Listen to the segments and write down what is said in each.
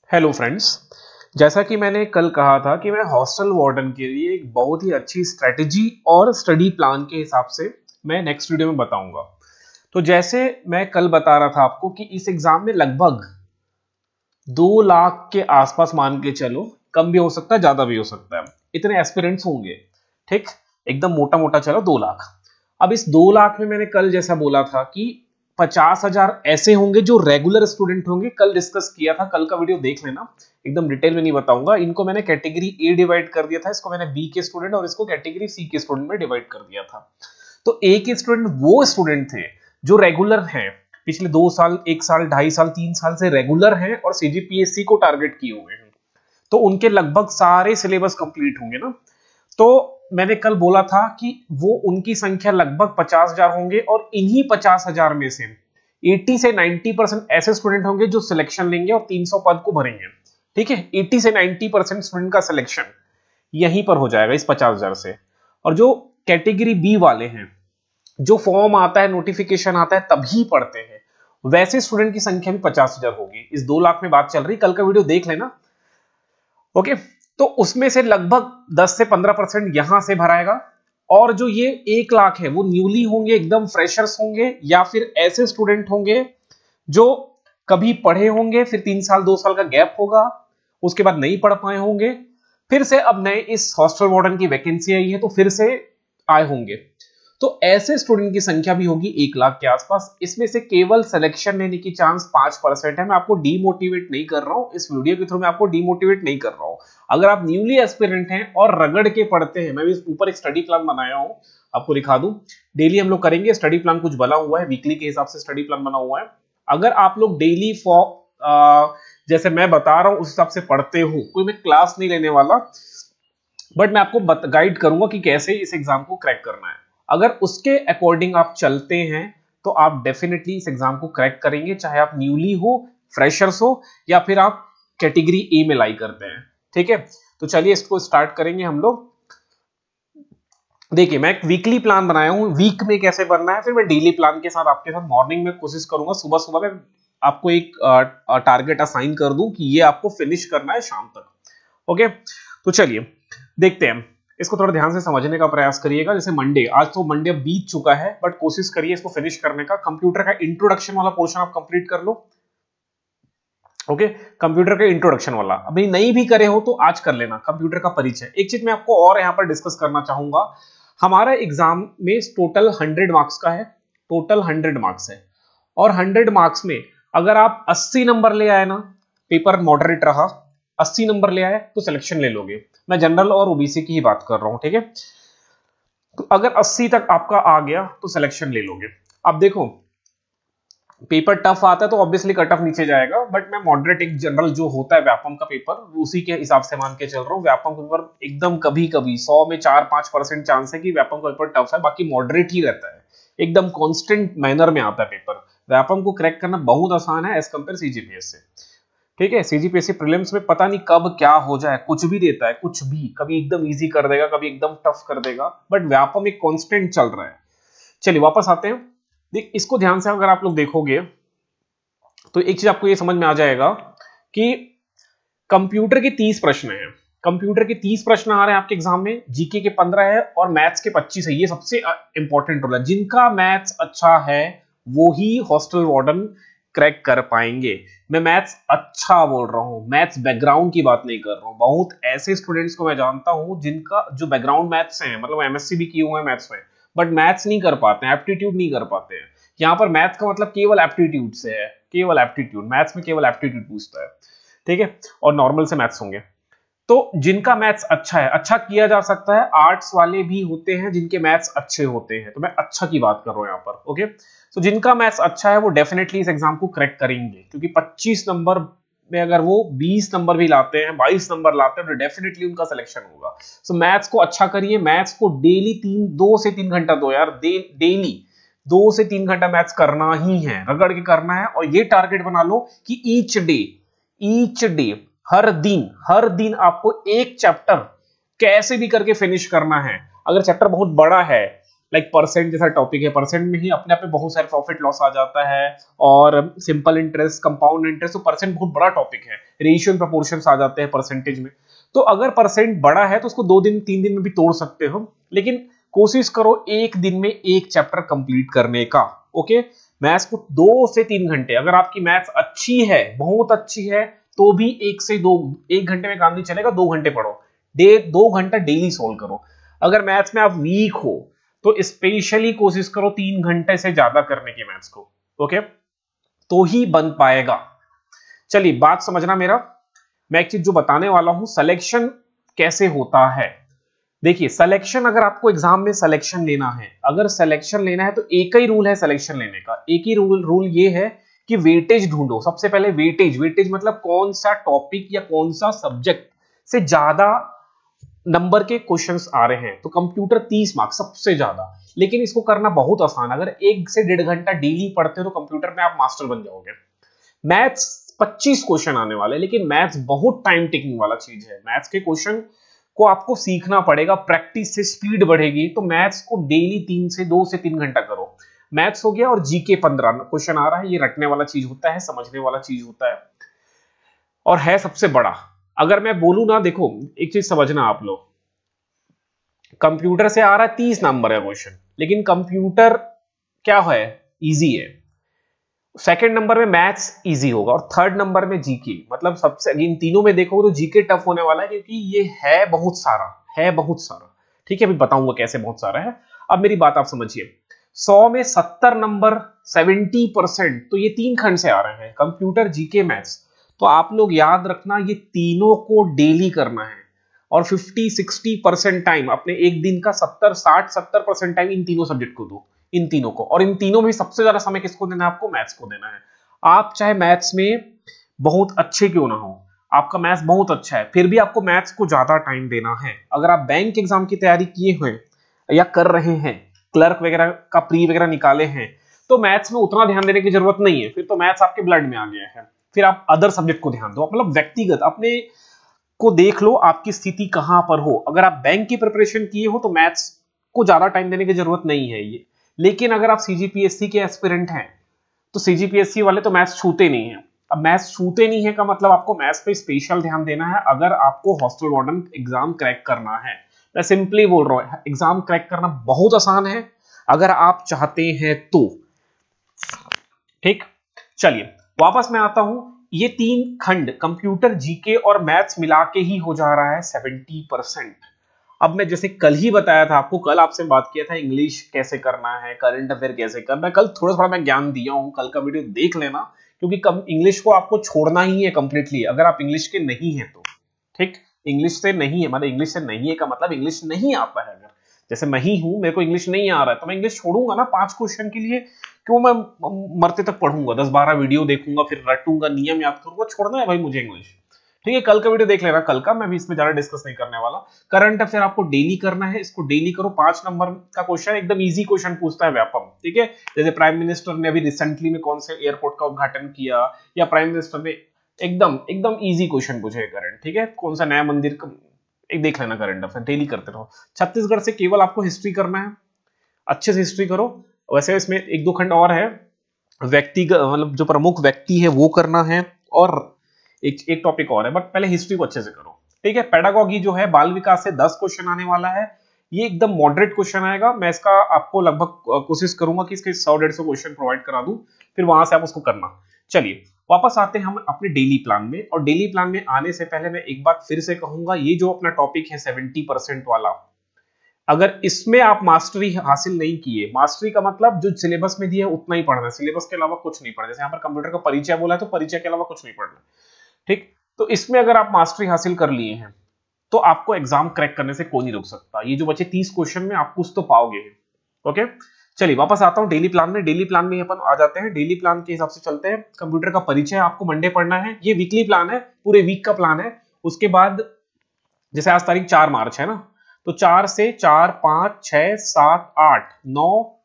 Hello friends. जैसा कि मैंने कल कहा था कि मैं हॉस्टल वार्डन के लिए एक बहुत ही अच्छी स्ट्रेटजी और स्टडी प्लान के हिसाब से मैं नेक्स्ट वीडियो में बताऊंगा। तो जैसे मैं कल बता रहा था आपको कि इस एग्जाम में लगभग 2 लाख के आसपास मान के चलो, कम भी हो सकता है ज्यादा भी हो सकता है, इतने एस्पिरेंट्स होंगे। ठीक, एकदम मोटा मोटा चलो 2 लाख। अब इस 2 लाख में मैंने कल जैसा बोला था कि 50,000 ऐसे होंगे जो रेगुलर स्टूडेंट होंगे। कल डिस्कस किया था, कल का वीडियो देख लेना, एकदम डिटेल में नहीं बताऊंगा। इनको मैंने कैटेगरी ए डिवाइड कर दिया था, इसको मैंने बी के स्टूडेंट और इसको कैटेगरी सी के स्टूडेंट में डिवाइड कर दिया था। तो ए के स्टूडेंट वो स्टूडेंट थे जो रेगुलर हैं, पिछले 2 साल 1 साल 2.5 साल 3 साल से रेगुलर हैं और सीजीपीएससी को टारगेट किए हुए हैं। तो उनके लगभग सारे सिलेबस कंप्लीट होंगे ना। तो मैंने कल बोला था कि वो उनकी संख्या लगभग 50,000 होंगे और इन्हीं 50,000 में से 80 से 90% ऐसे स्टूडेंट होंगे जो सिलेक्शन लेंगे और 300 पद को भरेंगे। ठीक है, 80 से 90% स्टूडेंट का सिलेक्शन यहीं पर हो जाएगा इस 50,000 से। और जो कैटेगरी बी वाले हैं, जो फॉर्म आता है, नोटिफिकेशन आता है तभी पढ़ते हैं, वैसे स्टूडेंट की संख्या भी 50,000 होगी। इस 2 लाख में बात चल रही, कल का वीडियो देख लेना। ओके, तो उसमें से लगभग 10 से 15% यहां से भराएगा। और जो ये 1 लाख है वो न्यूली होंगे, एकदम फ्रेशर्स होंगे, या फिर ऐसे स्टूडेंट होंगे जो कभी पढ़े होंगे, फिर 3 साल 2 साल का गैप होगा, उसके बाद नहीं पढ़ पाए होंगे, फिर से अब नए इस हॉस्टल वार्डन की वैकेंसी आई है तो फिर से आए होंगे। तो ऐसे स्टूडेंट की संख्या भी होगी 1 लाख के आसपास। इसमें से केवल सिलेक्शन लेने की चांस 5% है। मैं आपको डीमोटिवेट नहीं कर रहा हूं, इस वीडियो के थ्रू मैं आपको डीमोटिवेट नहीं कर रहा हूं। अगर आप न्यूली एस्पिरेंट हैं और रगड़ के पढ़ते हैं, मैं भी ऊपर एक स्टडी प्लान बनाया हूं, आपको दिखा दूं। डेली हम लोग करेंगे स्टडी प्लान, कुछ बना हुआ है, वीकली के हिसाब से स्टडी प्लान बना हुआ है। अगर आप लोग डेली जैसे मैं बता रहा हूं उस हिसाब से पढ़ते हो, कोई मैं क्लास नहीं लेने वाला, बट मैं आपको गाइड करूंगा कि कैसे इस एग्जाम को क्रैक करना है। अगर उसके अकॉर्डिंग आप चलते हैं तो आप डेफिनेटली इस एग्जाम को क्रैक करेंगे, चाहे आप न्यूली हो, फ्रेशर्स हो, या फिर आप कैटेगरी ए में लाई करते हैं। ठीक है, तो चलिए इसको स्टार्ट करेंगे हम लोग। देखिए, मैं एक वीकली प्लान बनाया हूं, वीक में कैसे बनना है, फिर मैं डेली प्लान के साथ आपके साथ मॉर्निंग में कोशिश करूंगा, सुबह सुबह में आपको एक टारगेट असाइन कर दूं कि ये आपको फिनिश करना है शाम तक। ओके, तो चलिए देखते हैं, इसको थोड़ा ध्यान से समझने का प्रयास करिएगा। जैसे मंडे, आज तो मंडे बीत चुका है, बट कोशिश करिए इसको फिनिश करने का। कंप्यूटर का इंट्रोडक्शन वाला पोर्शन आप कंप्लीट कर लो। ओके, कंप्यूटर का इंट्रोडक्शन वाला अभी नहीं भी करे हो तो आज कर लेना, कंप्यूटर का परिचय। एक चीज मैं आपको और यहां पर डिस्कस करना चाहूंगा, हमारा एग्जाम में टोटल 100 मार्क्स का है, टोटल 100 मार्क्स है। और 100 मार्क्स में अगर आप 80 नंबर ले आए ना, पेपर मॉडरेट रहा, 80 नंबर ले आए तो सिलेक्शन ले लोगे। मैं जनरल और ओबीसी की ही बात कर रहा हूं, ठीक है। तो अगर 80 तक आपका आ गया तो सिलेक्शन ले लोगे। अब देखो, पेपर टफ आता है तो ऑब्वियसली कट ऑफ नीचे जाएगा, बट मैं मॉडरेट, एक जनरल जो होता है व्यापम का पेपर, उसी के हिसाब से मान के चल रहा हूँ। व्यापम पेपर एकदम कभी कभी 100 में 4-5% चांस है कि व्यापम का पेपर टफ है, बाकी मॉडरेट ही रहता है, एकदम कॉन्स्टेंट मैनर में आता है पेपर। व्यापम को क्रैक करना बहुत आसान है एज कंपेयर सीजीपीएस से। ठीक है, सीजीपीएससी प्रीलिम्स में पता नहीं कब क्या हो जाए, कुछ भी देता है, कुछ भी, कभी एकदम इजी कर देगा, कभी एकदम टफ कर देगा, बट व्यापम एक कांस्टेंट चल रहा है। चलिए वापस आते हैं। देख, इसको ध्यान से अगर आप लोग देखोगे तो एक चीज आपको ये समझ में आ जाएगा कि कंप्यूटर के 30 प्रश्न हैं, कंप्यूटर के 30 प्रश्न आ रहे हैं आपके एग्जाम में, जीके के 15 है और मैथ्स के 25 है। ये सबसे इंपॉर्टेंट रोल है, जिनका मैथ्स अच्छा है वो ही हॉस्टल वार्डन क्रैक कर पाएंगे। मैं मैथ्स अच्छा बोल रहा हूं, मैथ्स बैकग्राउंड की बात नहीं कर रहा हूं। बहुत ऐसे स्टूडेंट्स को मैं जानता हूं जिनका जो बैकग्राउंड मैथ्स है, मतलब एमएससी भी किए हुए हैं मैथ्स में, बट मैथ्स नहीं कर पाते हैं, एप्टीट्यूड नहीं कर पाते हैं। यहां पर मैथ्स का मतलब केवल एप्टीट्यूड से है, केवल एप्टीट्यूड, मैथ्स में केवल एप्टीट्यूड पूछता है। ठीक है, और नॉर्मल से मैथ्स होंगे। तो जिनका मैथ्स अच्छा है, अच्छा किया जा सकता है, आर्ट्स वाले भी होते हैं जिनके मैथ्स अच्छे होते हैं, तो मैं अच्छा की बात कर रहा हूं यहां पर। ओके, तो जिनका मैथ्स अच्छा है वो डेफिनेटली इस एग्जाम को क्रैक करेंगे, क्योंकि 25 नंबर में अगर वो 20 नंबर भी लाते हैं, 22 नंबर लाते हैं, तो डेफिनेटली उनका सिलेक्शन होगा। सो मैथ्स को अच्छा करिए, मैथ्स को डेली 2 से 3 घंटा दो यार, डेली 2 से 3 घंटा मैथ्स करना ही है, रगड़ के करना है। और ये टारगेट बना लो कि ईच डे, हर दिन आपको एक चैप्टर कैसे भी करके फिनिश करना है। अगर चैप्टर बहुत बड़ा है लाइक परसेंट जैसा टॉपिक है, परसेंट में ही अपने आप में बहुत सारे प्रॉफिट लॉस आ जाता है, और सिंपल इंटरेस्ट, कंपाउंड इंटरेस्ट, तो परसेंट बहुत बड़ा टॉपिक है, रेशियो एंड प्रोपोर्शंस आ जाते हैं परसेंटेज में। तो अगर परसेंट बड़ा है तो उसको 2 दिन 3 दिन में भी तोड़ सकते हो, लेकिन कोशिश करो एक दिन में एक चैप्टर कंप्लीट करने का। ओके, मैथ्स को 2 से 3 घंटे, अगर आपकी मैथ्स अच्छी है, बहुत अच्छी है, तो भी 1 घंटे में काम नहीं चलेगा, 2 घंटे पढ़ो, 2 घंटा डेली सोल्व करो। अगर मैथ्स में आप वीक हो तो स्पेशली कोशिश करो 3 घंटे से ज्यादा करने की मैथ्स को। ओके, तो ही बन पाएगा। चलिए बात समझना मेरा, मैं एक चीज जो बताने वाला हूं, सिलेक्शन कैसे होता है। देखिए सिलेक्शन, अगर आपको एग्जाम में सिलेक्शन लेना है, अगर सिलेक्शन लेना है तो एक ही रूल है सिलेक्शन लेने का, एक ही रूल ये है कि वेटेज ढूंढो। सबसे पहले वेटेज मतलब कौन सा टॉपिक या कौन सा सब्जेक्ट से ज्यादा नंबर के क्वेश्चंस आ रहे हैं। तो कंप्यूटर 30 मार्क्स सबसे ज्यादा, लेकिन इसको करना बहुत आसान, अगर 1 से 1.5 घंटा डेली पढ़ते हो तो कंप्यूटर में आप मास्टर बन जाओगे। मैथ्स 25 क्वेश्चन आने वाले, लेकिन मैथ्स बहुत टाइम टेकिंग वाला चीज है। मैथ्स के क्वेश्चन को आपको सीखना पड़ेगा, प्रैक्टिस से स्पीड बढ़ेगी। तो मैथ्स को डेली 2 से 3 घंटा करो। मैथ्स हो गया, और जीके 15 क्वेश्चन आ रहा है, ये रटने वाला चीज होता है, समझने वाला चीज होता है, और है सबसे बड़ा। अगर मैं बोलूं ना, देखो एक चीज समझना आप लोग, कंप्यूटर से आ रहा है 30 नंबर का क्वेश्चन, लेकिन कंप्यूटर क्या है, इजी है। सेकंड नंबर में मैथ्स इजी होगा, और थर्ड नंबर में जीके, मतलब सबसे, इन तीनों में देखो तो जीके टफ होने वाला है, क्योंकि ये है बहुत सारा। ठीक है, अभी बताऊंगा कैसे बहुत सारा है। अब मेरी बात आप समझिए, 100 में 70 नंबर, 70%, तो ये 3 खंड से आ रहे हैं, कंप्यूटर, जीके, मैथ्स। तो आप लोग याद रखना, ये तीनों को डेली करना है, और 50-60% टाइम, अपने एक दिन का 70% टाइम इन तीनों सब्जेक्ट को दो, इन तीनों को। और इन तीनों में सबसे ज्यादा समय किसको देना है, आपको मैथ्स को देना है। आप चाहे मैथ्स में बहुत अच्छे क्यों ना हो, आपका मैथ्स बहुत अच्छा है, फिर भी आपको मैथ्स को ज्यादा टाइम देना है। अगर आप बैंक एग्जाम की तैयारी किए हुए या कर रहे हैं, क्लर्क वगैरह का प्री वगैरह निकाले हैं, तो मैथ्स में उतना ध्यान देने की जरूरत नहीं है, फिर तो मैथ्स आपके ब्लड में आ गया है। फिर आप अदर सब्जेक्ट को ध्यान दो, मतलब व्यक्तिगत अपने को देख लो आपकी स्थिति कहां पर हो। अगर आप बैंक की प्रिपरेशन किए हो तो मैथ्स को ज्यादा टाइम देने की जरूरत नहीं है ये, लेकिन अगर आप सीजीपीएससी के एस्पिरेंट हैं तो सीजीपीएससी वाले तो मैथ्स छूते नहीं है। अब मैथ्स छूते नहीं है का मतलब आपको मैथ्स पे स्पेशल ध्यान देना है, अगर आपको हॉस्टल वार्डन एग्जाम क्रैक करना है। मैं सिंपली बोल रहा हूं, एग्जाम क्रैक करना बहुत आसान है अगर आप चाहते हैं तो। ठीक, चलिए वापस मैं आता हूं। ये 3 खंड कंप्यूटर, जीके और मैथ्स मिला के ही हो जा रहा है 70%। अब मैं जैसे कल ही बताया था आपको, कल आपसे बात किया था इंग्लिश कैसे करना है, करंट अफेयर कैसे करना है, कल थोड़ा थोड़ा मैं ज्ञान दिया हूं, कल का वीडियो देख लेना, क्योंकि कम इंग्लिश को आपको छोड़ना ही है कंप्लीटली, अगर आप इंग्लिश के नहीं है तो। ठीक, इंग्लिश से नहीं है मतलब, इंग्लिश से नहीं है का मतलब इंग्लिश नहीं आता है। अगर जैसे मैं ही हूं, मेरे को इंग्लिश नहीं आ रहा है, तो मैं इंग्लिश छोड़ूंगा ना 5 क्वेश्चन के लिए, क्यों मैं मरते तक पढ़ूंगा, 10-12 वीडियो देखूंगा, फिर रटूंगा, नियम याद करूंगा, छोड़ना है भाई मुझे इंग्लिश। ठीक है, कल का वीडियो देख लेना, कल का, मैं भी इसमें ज्यादा डिस्कस नहीं करने वाला। करंट अफेयर आपको डेली करना है, इसको डेली करो। 5 नंबर का क्वेश्चन, एकदम इजी क्वेश्चन पूछता है व्यापम। ठीक है, जैसे प्राइम मिनिस्टर ने अभी रिसेंटली में कौन से एयरपोर्ट का उद्घाटन किया, या प्राइम मिनिस्टर ने, एकदम इजी क्वेश्चन पूछे करंट। ठीक है, कौन सा नया मंदिर का, एक देख लेना। करंट अफेयर डेली करते रहो। छत्तीसगढ़ से केवल आपको हिस्ट्री करना है, अच्छे से हिस्ट्री करो। वैसे इसमें 1-2 खंड और है, व्यक्तिगत मतलब जो प्रमुख व्यक्ति है वो करना है, और एक टॉपिक और है, बट पहले हिस्ट्री को अच्छे से करो। ठीक है, पेडागॉगी जो है, बाल विकास से 10 क्वेश्चन आने वाला है, ये एकदम मॉडरेट क्वेश्चन आएगा। मैं इसका आपको लगभग कोशिश करूंगा कि इसके 100-150 क्वेश्चन प्रोवाइड करा दूं, फिर वहां से आप उसको करना। चलिए वापस आते हैं हम अपने डेली प्लान में, और डेली प्लान में आने से पहले मैं एक बात फिर से कहूंगा, ये जो अपना टॉपिक है 70% वाला, अगर इसमें आप मास्टरी हासिल नहीं किए, मास्टरी का मतलब जो सिलेबस में दिया है उतना ही पढ़ना है, सिलेबस के अलावा कुछ नहीं पढ़ना। जैसे यहाँ पर कंप्यूटर का परिचय बोला है, तो परिचय के अलावा कुछ नहीं पढ़ना। ठीक, तो इसमें अगर आप मास्टरी हासिल कर लिए हैं तो आपको एग्जाम क्रैक करने से कोई नहीं रोक सकता। ये जो बचे 30 क्वेश्चन में आप कुछ तो पाओगे। ओके, चलिए वापस आता हूं डेली प्लान में। डेली प्लान में अपन आ जाते हैं, डेली प्लान के हिसाब से चलते हैं। कंप्यूटर का परिचय आपको मंडे पढ़ना है, ये वीकली प्लान है, पूरे वीक का प्लान है। उसके बाद जैसे आज तारीख 4 मार्च है ना, तो 4 से 4, 5, 6, 7, 8, 9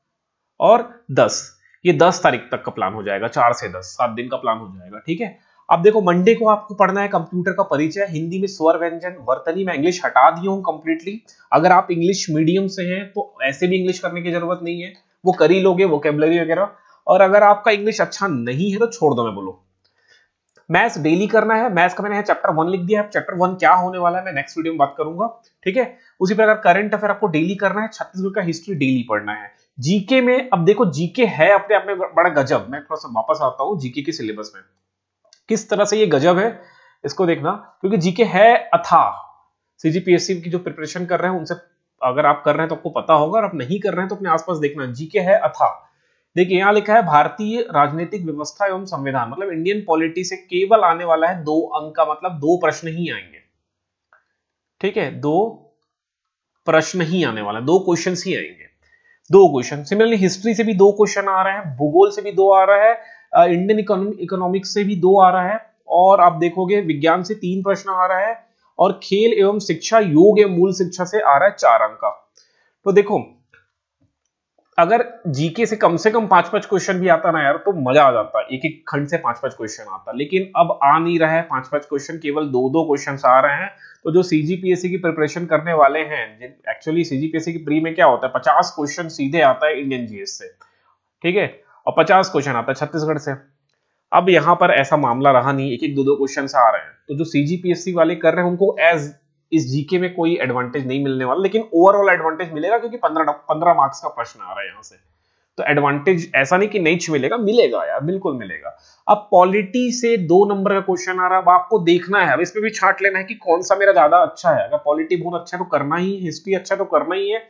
और 10, ये 10 तारीख तक का प्लान हो जाएगा। 4 से 10, 7 दिन का प्लान हो जाएगा। ठीक है, अब देखो मंडे को आपको पढ़ना है कंप्यूटर का परिचय, हिंदी में स्वर व्यंजन, वर्तनी में इंग्लिश हटा दिया हूं कंप्लीटली। अगर आप इंग्लिश मीडियम से हैं तो ऐसे भी इंग्लिश करने की जरूरत नहीं है, वो कर ही लोगे वोकेबलरी वगैरह। और अगर आपका इंग्लिश अच्छा नहीं है तो छोड़ दो, मैं बोलो। मैथ्स डेली करना है, मैथ्स का मैंने चैप्टर 1 लिख दिया है। चैप्टर 1 क्या होने वाला है मैं नेक्स्ट वीडियो में बात करूंगा, ठीक है। उसी प्रकार करंट अफेयर आपको डेली करना है, छत्तीसगढ़ का हिस्ट्री डेली पढ़ना है। जीके में अब देखो जीके है अपने आप में बड़ा गजब, मैं थोड़ा सा वापस आता हूं जीके के सिलेबस में, किस तरह से ये गजब है इसको देखना, क्योंकि जीके है अथाह। सीजीपीएससी की जो प्रिपरेशन कर रहे हैं उनसे अगर आप कर रहे हैं तो आपको पता होगा, और आप नहीं कर रहे हैं तो अपने आसपास देखना, जीके है अथाह। देखिए यहां लिखा है भारतीय राजनीतिक व्यवस्था एवं संविधान, मतलब इंडियन पॉलिटी से केवल आने वाला है 2 अंक का, मतलब 2 प्रश्न ही आएंगे, ठीक है। 2 प्रश्न ही आने वाला, 2 क्वेश्चन ही आएंगे, 2 क्वेश्चन। सिमिलरली हिस्ट्री से भी 2 क्वेश्चन आ रहे हैं, भूगोल से भी 2 आ रहा है, इंडियन इकोनॉमिक्स से भी 2 आ रहा है, और आप देखोगे विज्ञान से 3 प्रश्न आ रहा है, और खेल एवं शिक्षा, योग एवं मूल शिक्षा से आ रहा है 4 अंक का। तो देखो अगर जीके से कम 5-5 क्वेश्चन भी आता ना यार तो मजा आ जाता, एक एक खंड से 5-5 क्वेश्चन आता, लेकिन अब आ नहीं रहा है 5-5 क्वेश्चन, केवल 2-2 क्वेश्चन आ रहे हैं। तो जो सीजीपीएससी की प्रिपरेशन करने वाले हैं, एक्चुअली सीजीपीएससी की प्री में क्या होता है, 50 क्वेश्चन सीधे आता है इंडियन जीएस से, ठीक है, और 50 क्वेश्चन आता है छत्तीसगढ़ से। अब यहां पर ऐसा मामला रहा नहीं, एक एक 2-2 क्वेश्चन आ रहे हैं, तो जो सीजीपीएससी वाले कर रहे हैं उनको एज इस जीके में कोई एडवांटेज नहीं मिलने वाला, लेकिन ओवरऑल एडवांटेज मिलेगा, क्योंकि 15 मार्क्स का प्रश्न आ रहा है यहां से, तो एडवांटेज ऐसा नहीं कि नहीं मिलेगा, मिलेगा यार, बिल्कुल मिलेगा। अब पॉलिटी से 2 नंबर का क्वेश्चन आ रहा है, अब आपको देखना है, अब इसमें भी छांट लेना है कि कौन सा मेरा ज्यादा अच्छा है। अगर पॉलिटी बहुत अच्छा है तो करना ही, हिस्ट्री अच्छा है तो करना ही है,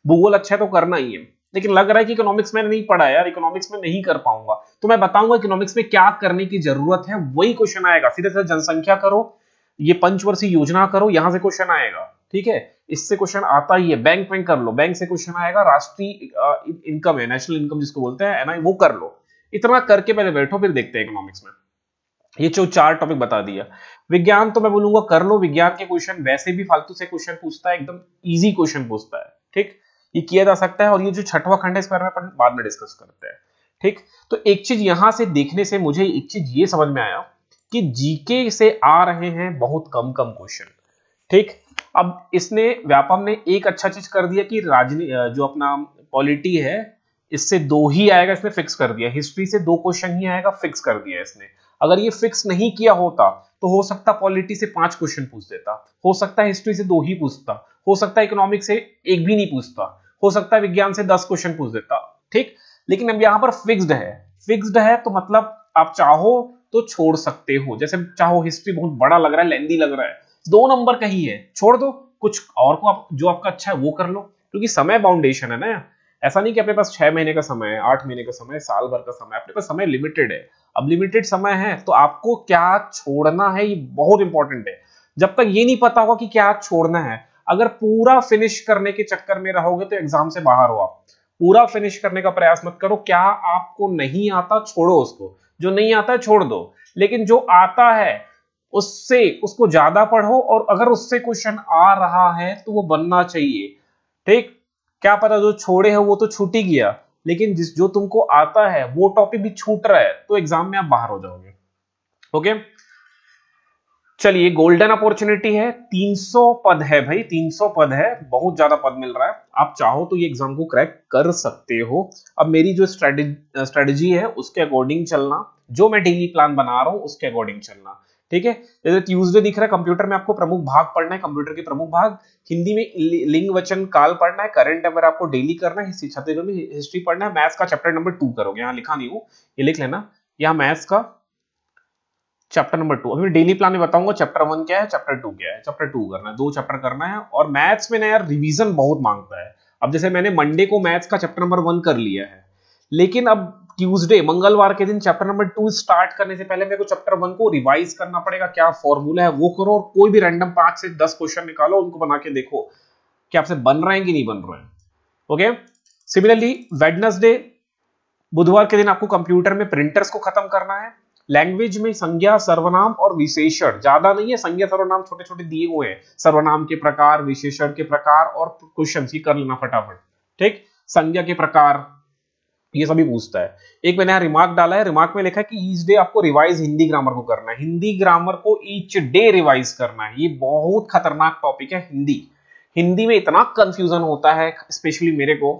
भूगोल अच्छा है तो करना ही है, लेकिन लग रहा है कि इकोनॉमिक्स में नहीं पढ़ा यार, इकोनॉमिक्स में नहीं कर पाऊंगा, तो मैं बताऊंगा इकोनॉमिक्स में क्या करने की जरूरत है, वही क्वेश्चन आएगा। सीधे सीधे जनसंख्या करो, ये पंचवर्षीय योजना करो, यहां से क्वेश्चन आएगा, ठीक है। इससे क्वेश्चन आता ही है, बैंक में कर लो, बैंक से क्वेश्चन आएगा, राष्ट्रीय इनकम है, नेशनल इनकम जिसको बोलते हैं ना, वो कर लो। इतना करके पहले बैठो, फिर देखते हैं इकोनॉमिक्स में। ये जो 4 टॉपिक बता दिया। विज्ञान तो मैं बोलूंगा कर लो, विज्ञान के क्वेश्चन वैसे भी फालतू से क्वेश्चन पूछता है, एकदम इजी क्वेश्चन पूछता है, ठीक, ये किया जा सकता है। और ये जो 6वां खंड है इस पर मैं बाद में डिस्कस करते हैं, ठीक। तो एक चीज यहां से देखने से मुझे एक चीज ये समझ में आया कि जीके से आ रहे हैं बहुत कम क्वेश्चन, ठीक। अब इसने व्यापम ने एक अच्छा चीज कर दिया कि जो अपना पॉलिटी है इससे 2 ही आएगा, इसने फिक्स कर दिया। हिस्ट्री से 2 क्वेश्चन ही आएगा, फिक्स कर दिया इसने। अगर ये फिक्स नहीं किया होता तो हो सकता पॉलिटी से 5 क्वेश्चन पूछ देता, हो सकता है हिस्ट्री से 2 ही पूछता, हो सकता है इकोनॉमिक्स से 1 भी नहीं पूछता, हो सकता है विज्ञान से 10 क्वेश्चन पूछ देता, ठीक। लेकिन अब यहां पर फिक्स्ड है तो मतलब आप चाहो तो छोड़ सकते हो, जैसे चाहो हिस्ट्री बहुत बड़ा लग रहा है, लेंदी लग रहा है, 2 नंबर का ही है, छोड़ दो, कुछ और को आप जो आपका अच्छा है वो कर लो, क्योंकि समय बाउंडेशन है ना। ऐसा नहीं कि अपने पास 6 महीने का समय है, 8 महीने का समय है, साल भर का समय, अपने पास समय लिमिटेड है। अब लिमिटेड समय है तो आपको क्या छोड़ना है ये बहुत इंपॉर्टेंट है। जब तक ये नहीं पता होगा कि क्या छोड़ना है, अगर पूरा फिनिश करने के चक्कर में रहोगे तो एग्जाम से बाहर हो आप। पूरा फिनिश करने का प्रयास मत करो, क्या आपको नहीं आता छोड़ो उसको, जो नहीं आता है छोड़ दो, लेकिन जो आता है उसको ज्यादा पढ़ो, और अगर उससे क्वेश्चन आ रहा है तो वो बनना चाहिए, ठीक। क्या पता जो छोड़े हो वो तो छूट ही गया, लेकिन जो तुमको आता है वो टॉपिक भी छूट रहा है तो एग्जाम में आप बाहर हो जाओगे, ओके। चलिए गोल्डन अपॉर्चुनिटी है, 300 पद है भाई, 300 पद है, बहुत ज्यादा पद मिल रहा है, आप चाहो तो ये एग्जाम को क्रैक कर सकते हो। अब मेरी जो स्ट्रेटेजी है उसके अकॉर्डिंग चलना, जो मैं डेली प्लान बना रहा हूं उसके अकॉर्डिंग चलना, ठीक है। जैसे ट्यूसडे दिख रहा है कंप्यूटर में आपको प्रमुख भाग पढ़ना है, कंप्यूटर के प्रमुख भाग, हिंदी में लिंग वचन काल पढ़ना है, करंट अफेयर आपको डेली करना है, छत्तीसगढ़ में हिस्ट्री पढ़ना है, मैथ्स का चैप्टर नंबर 2 करोगे, यहाँ लिखा नहीं हूँ, ये लिख लेना, यहाँ मैथ्स का चैप्टर नंबर 2। अभी डेली प्लान में बताऊंगा चैप्टर 1 क्या है, चैप्टर 2 क्या है। चैप्टर 2 करना है, 2 चैप्टर करना है, और मैथ्स में ना यार रिवीजन बहुत मांगता है। अब जैसे मैंने मंडे को मैथ्स का चैप्टर नंबर 1 कर लिया है, लेकिन अब ट्यूसडे मंगलवार के दिन चैप्टर नंबर 2 स्टार्ट करने से पहले मेरे को चैप्टर 1 को रिवाइज करना पड़ेगा, क्या फॉर्मूला है वो करो, और कोई भी रैंडम 5 से 10 क्वेश्चन निकालो, उनको बना के देखो कि आपसे बन रहे हैं कि नहीं बन रहे हैं, ओके। सिमिलरली वेडनेसडे बुधवार के दिन आपको कंप्यूटर में प्रिंटर्स को खत्म करना है। लैंग्वेज में संज्ञा, सर्वनाम और विशेषण, ज्यादा नहीं है, संज्ञा सर्वनाम छोटे छोटे दिए हुए हैं, सर्वनाम के प्रकार, विशेषण के प्रकार और क्वेश्चन ही कर लेना फटाफट, ठीक। संज्ञा के प्रकार, ये सभी पूछता है। एक मैंने यहाँ रिमार्क डाला है, रिमार्क में लिखा है कि ईच डे आपको रिवाइज हिंदी ग्रामर को करना है। हिंदी ग्रामर को ईच डे रिवाइज करना है। ये बहुत खतरनाक टॉपिक है हिंदी। हिंदी में इतना कंफ्यूजन होता है स्पेशली मेरे को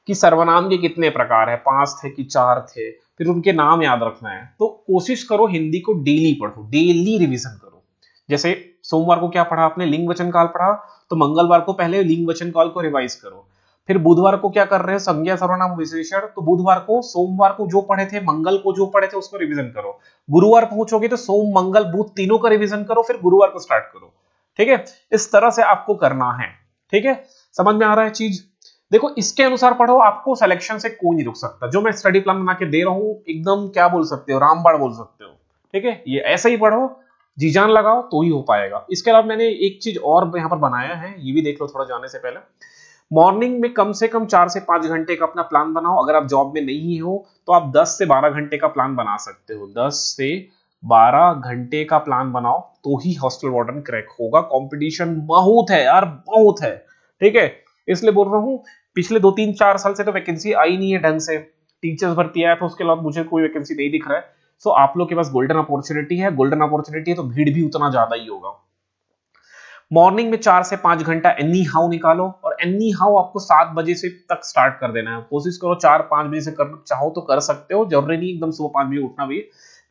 कि सर्वनाम के कितने प्रकार है, 5 थे कि 4 थे, फिर उनके नाम याद रखना है। तो कोशिश करो हिंदी को डेली पढ़ो, डेली रिविजन करो। जैसे सोमवार को क्या पढ़ा आपने, लिंग वचन काल पढ़ा, तो मंगलवार को पहले लिंग वचन काल को रिवाइज करो। फिर बुधवार को क्या कर रहे हैं, संज्ञा सर्वनाम विशेषण, तो बुधवार को सोमवार को जो पढ़े थे, मंगल को जो पढ़े थे उसको रिवीजन करो। गुरुवार पहुंचोगे तो सोम मंगल बुध तीनों का रिवीजन करो, फिर गुरुवार को स्टार्ट करो। ठीक है, इस तरह से आपको करना है। ठीक है, समझ में आ रहा है चीज। देखो इसके अनुसार पढ़ो, आपको सिलेक्शन से कोई नहीं रुक सकता। जो मैं स्टडी प्लान बना के दे रहा हूं एकदम क्या बोल सकते हो, रामबाण बोल सकते हो। ठीक है, ये ऐसे ही पढ़ो, जी जान लगाओ तो ही हो पाएगा। इसके अलावा मैंने एक चीज और यहाँ पर बनाया है, ये भी देख लो थोड़ा जाने से पहले। मॉर्निंग में कम से कम 4 से 5 घंटे का अपना प्लान बनाओ। अगर आप जॉब में नहीं हो तो आप 10 से 12 घंटे का प्लान बना सकते हो। 10 से 12 घंटे का प्लान बनाओ तो ही हॉस्टल वार्डन क्रैक होगा। कंपटीशन बहुत है यार, बहुत है। ठीक है, इसलिए बोल रहा हूँ, पिछले 2-3-4 साल से तो वैकेंसी आई नहीं है ढंग से। टीचर्स भर्ती आया तो उसके अलावा मुझे कोई वैकेंसी नहीं दिख रहा है। सो आप लोग के पास गोल्डन अपॉर्चुनिटी है, गोल्डन अपॉर्चुनिटी है तो भीड़ भी उतना ज्यादा ही होगा। मॉर्निंग में 4 से 5 घंटा एनी हाउ निकालो, और एनी हाउ आपको 7 बजे से तक स्टार्ट कर देना है। कोशिश करो 4-5 बजे से करना चाहो तो कर सकते हो, जरूरी नहीं एकदम सुबह 5 बजे उठना भी।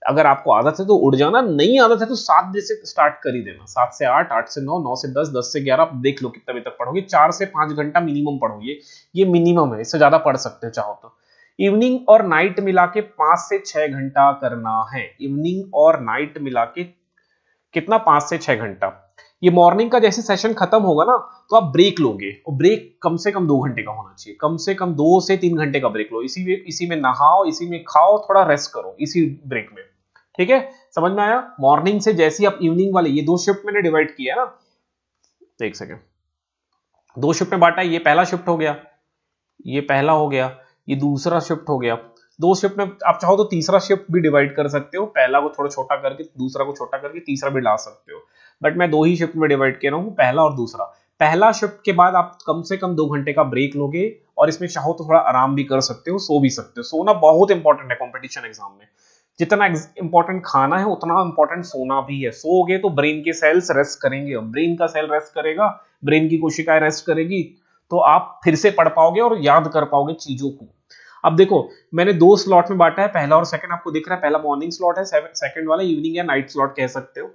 अगर आपको आदत है तो उठ जाना, नहीं आदत है तो 7 बजे से स्टार्ट कर ही देना। 7 से 8, 8 से 9, 9 से 10, 10 से 11, आप देख लो कितना बजे तक पढ़ोगे। 4 से 5 घंटा मिनिमम पढ़ोगे, ये मिनिमम है, इससे ज्यादा पढ़ सकते हो चाहो तो। इवनिंग और नाइट मिला के 5 से 6 घंटा करना है। इवनिंग और नाइट मिला के कितना, 5 से 6 घंटा। ये मॉर्निंग का जैसे सेशन खत्म होगा ना तो आप ब्रेक लोगे, और ब्रेक कम से कम 2 घंटे का होना चाहिए। कम से कम 2 से 3 घंटे का ब्रेक लो। इसी में नहाओ, इसी में खाओ, थोड़ा रेस्ट करो इसी ब्रेक में। ठीक है, समझ में आया। मॉर्निंग से जैसे ही आप इवनिंग वाले, ये 2 शिफ्ट मैंने डिवाइड किया है ना, एक सेकेंड, 2 शिफ्ट में बांटा है। ये पहला शिफ्ट हो गया, ये पहला हो गया, ये दूसरा शिफ्ट हो गया। 2 शिफ्ट में आप चाहो तो तीसरा शिफ्ट भी डिवाइड कर सकते हो, पहला को थोड़ा छोटा करके, दूसरा को छोटा करके तीसरा भी ला सकते हो। बट मैं 2 ही शिफ्ट में डिवाइड कर रहा हूँ, पहला और दूसरा। पहला शिफ्ट के बाद आप कम से कम 2 घंटे का ब्रेक लोगे, और इसमें चाहो तो थोड़ा आराम भी कर सकते हो, सो भी सकते हो। सोना बहुत इंपॉर्टेंट है कॉम्पिटिशन एग्जाम में। जितना इंपॉर्टेंट खाना है उतना इंपॉर्टेंट सोना भी है। सोओगे तो ब्रेन के सेल्स रेस्ट करेंगे, ब्रेन का सेल रेस्ट करेगा, ब्रेन की कोशिकाएं रेस्ट करेगी, तो आप फिर से पढ़ पाओगे और याद कर पाओगे चीजों को। अब देखो मैंने 2 स्लॉट में बांटा है, पहला और सेकंड आपको दिख रहा है। पहला मॉर्निंग स्लॉट है, सेकंड वाला इवनिंग या नाइट स्लॉट कह सकते हो।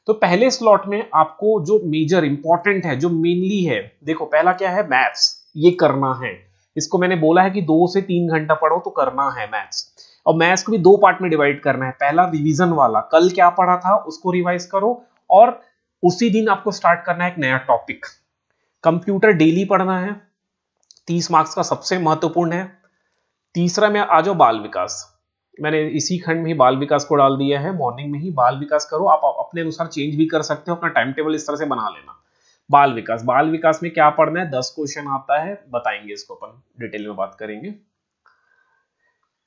तो पहले स्लॉट में आपको जो मेजर इंपॉर्टेंट है, जो मेनली है, देखो पहला क्या है, मैथ्स, ये करना है। इसको मैंने बोला है कि 2 से 3 घंटा पढ़ो तो करना है मैथ्स। और मैथ्स को भी 2 पार्ट में डिवाइड करना है। पहला रिवीजन वाला, कल क्या पढ़ा था उसको रिवाइज करो, और उसी दिन आपको स्टार्ट करना है एक नया टॉपिक। कंप्यूटर डेली पढ़ना है, 30 मार्क्स का सबसे महत्वपूर्ण है। तीसरा में आ जाओ बाल विकास, मैंने इसी खंड में ही बाल विकास को डाल दिया है। मॉर्निंग में ही बाल विकास करो, आप अपने अनुसार चेंज भी कर सकते हो, अपना टाइम टेबल इस तरह से बना लेना। बाल विकास में क्या पढ़ना है, 10 क्वेश्चन आता है, बताएंगे इसको अपन डिटेल में बात करेंगे।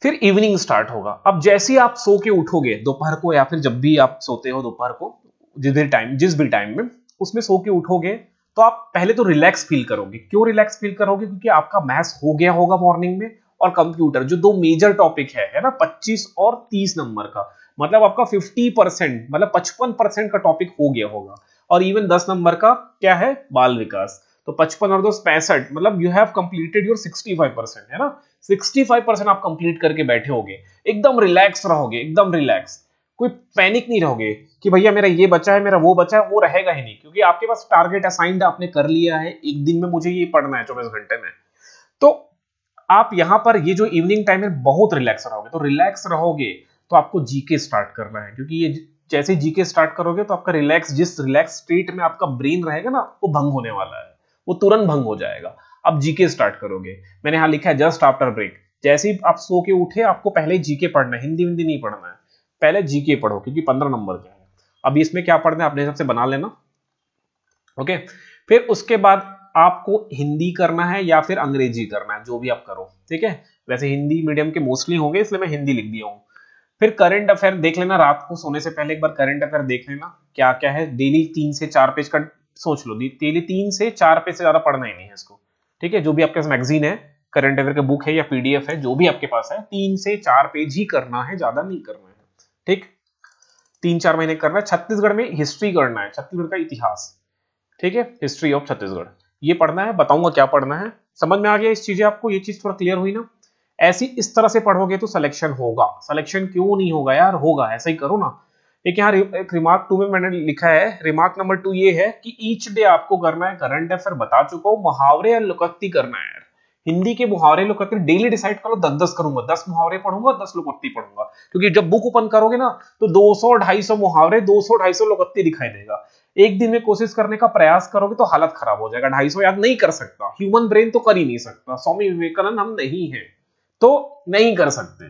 फिर इवनिंग स्टार्ट होगा। अब जैसे ही आप सो के उठोगे दोपहर को, या फिर जब भी आप सोते हो दोपहर को, जिस भी टाइम में उसमें सो के उठोगे, तो आप पहले तो रिलैक्स फील करोगे। क्यों रिलैक्स फील करोगे, क्योंकि आपका मैथ्स हो गया होगा मॉर्निंग में, और कंप्यूटर जो 2 मेजर टॉपिक है ना, 25 और 30 नंबर का, मतलब आपका 50%, मतलब 55% का टॉपिक हो गया होगा। और इवन 10 नंबर का क्या है, बाल विकास, तो 55 और 2 65, मतलब यू हैव कंप्लीटेड योर 65%, है ना। 65% आप कंप्लीट करके बैठे होगे, एकदम रिलैक्स रहोगे, एकदम रिलैक्स, कोई पैनिक नहीं रहोगे कि भैया मेरा ये बचा है, मेरा वो बचा है, वो रहेगा ही नहीं, क्योंकि आपके पास टारगेट असाइंड आपने कर लिया है, एक दिन में मुझे ये पढ़ना है 24 घंटे में। तो आप यहां पर ये जो इवनिंग टाइम है बहुत रिलैक्स रहोगे। तो रिलैक्स रहोगे तो आपको जीके स्टार्ट करना है, क्योंकि ये जैसे जीके स्टार्ट करोगे तो आपका जिस रिलैक्स स्टेट में आपका ब्रेन रहेगा ना, वो भंग होने वाला है, वो तुरंत भंग हो जाएगा। अब जीके स्टार्ट करोगे, मैंने यहां लिखा है जस्ट आफ्टर ब्रेक। जैसे ही आप सो के उठे आपको पहले जीके पढ़ना है, हिंदी विंदी नहीं पढ़ना है, पहले जीके पढ़ो, क्योंकि 15 नंबर का है। अब इसमें क्या पढ़ना है अपने हिसाब से बना लेना, ओके। फिर उसके बाद आपको हिंदी करना है या फिर अंग्रेजी करना है, जो भी आप करो, ठीक है। वैसे हिंदी मीडियम के मोस्टली होंगे, इसलिए मैं हिंदी लिख दिया हूं। फिर करंट अफेयर देख लेना, रात को सोने से पहले एक बार करंट अफेयर देख लेना क्या क्या है। डेली 3 से 4 पेज का सोच लो, डेली 3 से 4 पेज से ज्यादा पढ़ना ही नहीं है इसको, ठीक है। जो भी आपके पास मैगजीन है करंट अफेयर का बुक है या पीडीएफ है, जो भी आपके पास है, 3 से 4 पेज ही करना है, ज्यादा नहीं करना है, ठीक। 3-4 महीने करना है। छत्तीसगढ़ में हिस्ट्री करना है, छत्तीसगढ़ का इतिहास, ठीक है, हिस्ट्री ऑफ छत्तीसगढ़, ये पढ़ना है। बताऊंगा क्या पढ़ना है, समझ में आ गया इस चीजें आपको, ये चीज थोड़ा क्लियर हुई ना। ऐसी इस तरह से पढ़ोगे तो सिलेक्शन होगा। सिलेक्शन क्यों नहीं होगा यार, होगा, ऐसा ही करो ना। एक यहाँ एक रिमार्क 2 में मैंने लिखा है, रिमार्क नंबर 2 ये है कि ईच डे आपको करना है, करंट अफेयर बता चुका हूं, मुहावरे या लोकोक्ति करना है यार। हिंदी के मुहावरे लोकोक्ति डेली डिसाइड करो, 10-10 करूंगा, 10 मुहावरे पढ़ूंगा, 10 लोकोक्ति पढ़ूंगा, क्योंकि जब बुक ओपन करोगे ना तो 200-250 मुहावरे, 200-250 लोकोक्ति दिखाई देगा। एक दिन में कोशिश करने का प्रयास करोगे तो हालत खराब हो जाएगा। 250 याद नहीं कर सकता, ह्यूमन ब्रेन तो कर ही नहीं सकता, स्वामी विवेकानंद हम नहीं है तो नहीं कर सकते।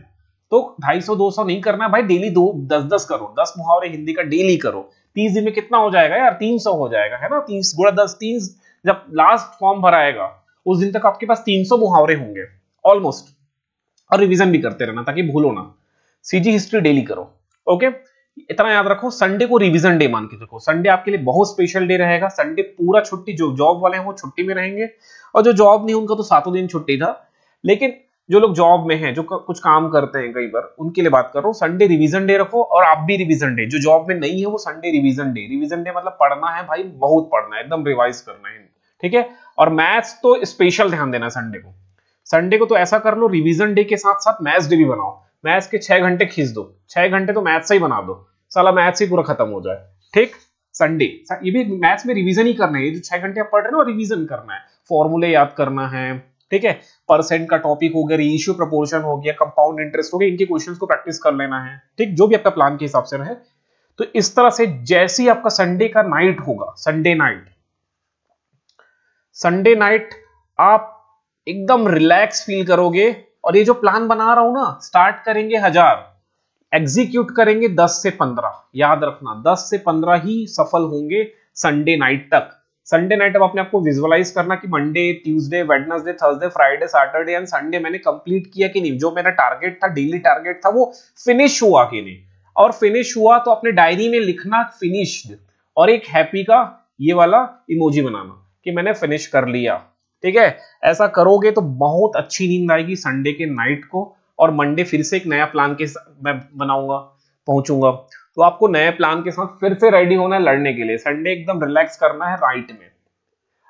तो 250-200 नहीं करना भाई, डेली 10-10 करो, 10 मुहावरे हिंदी का डेली करो। 30 दिन में कितना हो जाएगा यार, 300 हो जाएगा, है ना। 30 गुणा 10, 30, जब लास्ट फॉर्म भराएगा उस दिन तक आपके पास 300 मुहावरे होंगे ऑलमोस्ट। और रिवीजन भी करते रहना ताकि भूलो ना। सीजी हिस्ट्री डेली करो, ओके। इतना याद रखो, संडे को रिवीजन डे मान के रखो। संडे आपके लिए बहुत स्पेशल डे रहेगा। संडे पूरा छुट्टी, जो जॉब वाले हैं वो छुट्टी में रहेंगे, और जो जॉब नहीं उनका तो 7 दिन छुट्टी था। लेकिन जो लोग जॉब में हैं, जो कुछ काम करते हैं कई बार, उनके लिए बात कर रहा हूँ। संडे रिवीजन डे रखो, और आप भी रिवीजन डे, जो जॉब में नहीं है वो Sunday revision day. Revision day मतलब पढ़ना है भाई, बहुत पढ़ना है, एकदम रिवाइज करना है, ठीक है। और मैथ्स तो स्पेशल ध्यान देना संडे को। संडे को तो ऐसा कर लो, रिवीजन डे के साथ साथ मैथ्स डे भी बनाओ। मैथ्स के 6 घंटे खींच दो, 6 घंटे तो मैथ्स से ही बना दो, साला मैथ्स ही पूरा खत्म हो जाए, ठीक। संडे ये भी मैथ्स में रिवीजन ही करना है, ये जो 6 घंटे आप पढ़ रहे हो ना, रिवीजन करना है, फॉर्मूले याद करना है, ठीक है। परसेंट का टॉपिक हो गया, रेशियो प्रोपोर्शन हो गया, कंपाउंड इंटरेस्ट हो गया, इनके क्वेश्चंस को प्रैक्टिस कर लेना है, ठीक। जो भी आपका प्लान के हिसाब से रहे। तो इस तरह से जैसे ही आपका संडे का नाइट होगा, संडे नाइट आप एकदम रिलैक्स फील करोगे। और ये जो प्लान बना रहा हूं ना, स्टार्ट करेंगे 1000, एग्जीक्यूट करेंगे 10 से 15, याद रखना 10 से 15 ही सफल होंगे संडे नाइट तक। संडे नाइट अब अपने आपको विजुअलाइज करना कि Monday, Tuesday, Wednesday, Thursday, Friday, Saturday and Sunday मैंने कंप्लीट किया कि नहीं, जो मेरा टारगेट था, डेली टारगेट था, वो फिनिश हुआ कि नहीं। और फिनिश हुआ तो अपने डायरी में लिखना फिनिश्ड, और एक हैप्पी का ये वाला इमोजी बनाना कि मैंने फिनिश कर लिया, ठीक है। ऐसा करोगे तो बहुत अच्छी नींद आएगी संडे के नाइट को। और मंडे फिर से एक नया प्लान के मैं बनाऊंगा, पहुंचूंगा, तो आपको नए प्लान के साथ फिर से रेडी होना है लड़ने के लिए। संडे एकदम रिलैक्स करना है राइट में।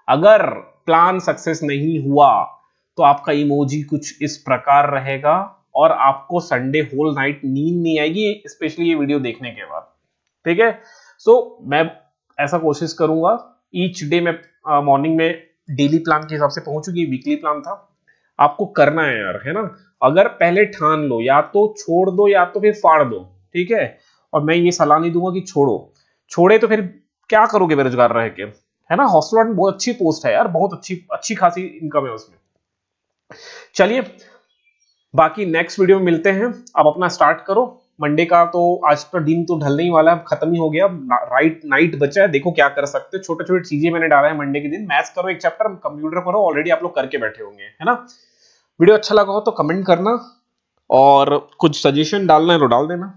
अगर प्लान सक्सेस नहीं हुआ तो आपका इमोजी कुछ इस प्रकार रहेगा, और आपको संडे होल नाइट नींद नहीं आएगी, स्पेशली ये वीडियो देखने के बाद, ठीक है। सो मैं ऐसा कोशिश करूंगा ईच डे में मॉर्निंग में डेली प्लान के हिसाब से पहुंचूंगी। वीकली प्लान था, आपको करना है यार, है ना। अगर पहले ठान लो, या तो छोड़ दो या तो फिर फाड़ दो, ठीक है। और मैं ये सलाह नहीं दूंगा कि छोड़े तो फिर क्या करोगे बेरोजगार रह के, है ना। हॉस्टल में बहुत अच्छी पोस्ट है यार, बहुत अच्छी खासी इनकम है उसमें। चलिए, बाकी नेक्स्ट वीडियो में मिलते हैं। अब अपना स्टार्ट करो। मंडे का तो आज तो दिन तो ढलने ही वाला है, खत्म ही हो गया, राइट नाइट बचा है, देखो क्या कर सकते हो। छोटे छोटे चीजें मैंने डाला है मंडे के दिन। मैथ्स करो एक चैप्टर, कंप्यूटर करो, ऑलरेडी आप लोग करके बैठे होंगे, है ना। वीडियो अच्छा लगा हो तो कमेंट करना, और कुछ सजेशन डालना है तो डाल देना।